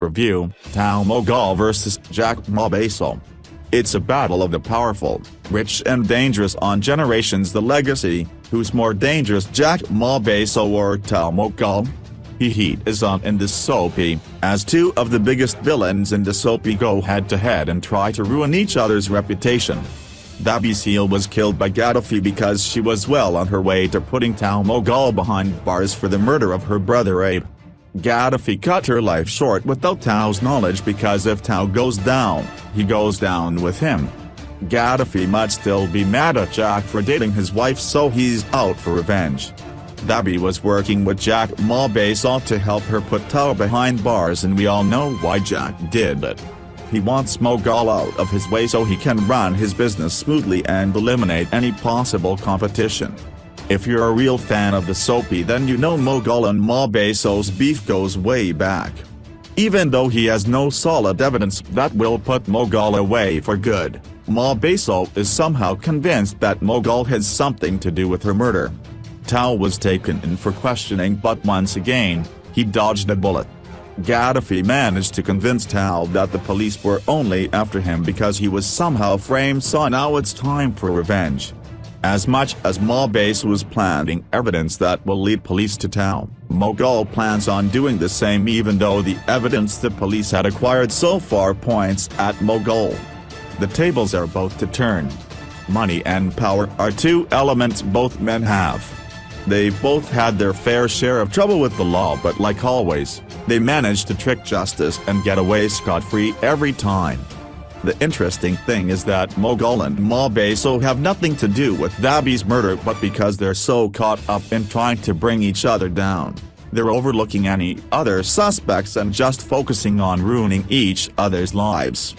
Review: Tao Mogul vs. Jack Ma Baso. It's a battle of the powerful, rich and dangerous on generations. The legacy: who's more dangerous, Jack Ma Baso or Tao Mogul? Heat is on in this soapy, as two of the biggest villains in the soapy go head-to-head and try to ruin each other's reputation. Dabi Seal was killed by Gaddafi because she was well on her way to putting Tao Mogul behind bars for the murder of her brother Abe. Gaddafi cut her life short without Tao's knowledge because if Tao goes down, he goes down with him. Gaddafi might still be mad at Jack for dating his wife, so he's out for revenge. Dabi was working with Jack Ma Baso to help her put Tao behind bars, and we all know why Jack did it. He wants Mogul out of his way so he can run his business smoothly and eliminate any possible competition. If you're a real fan of the soapy, then you know Mogul and Ma Baso's beef goes way back. Even though he has no solid evidence that will put Mogul away for good, Ma Baso is somehow convinced that Mogul has something to do with her murder. Tao was taken in for questioning, but once again, he dodged a bullet. Gaddafi managed to convince Tao that the police were only after him because he was somehow framed, so now it's time for revenge. As much as Ma Baso was planting evidence that will lead police to Tao, Mogul plans on doing the same, even though the evidence the police had acquired so far points at Mogul. The tables are about to turn. Money and power are two elements both men have. They both had their fair share of trouble with the law, but like always, they managed to trick justice and get away scot-free every time. The interesting thing is that Mogul and Ma Baso have nothing to do with Dabi's murder, but because they're so caught up in trying to bring each other down, they're overlooking any other suspects and just focusing on ruining each other's lives.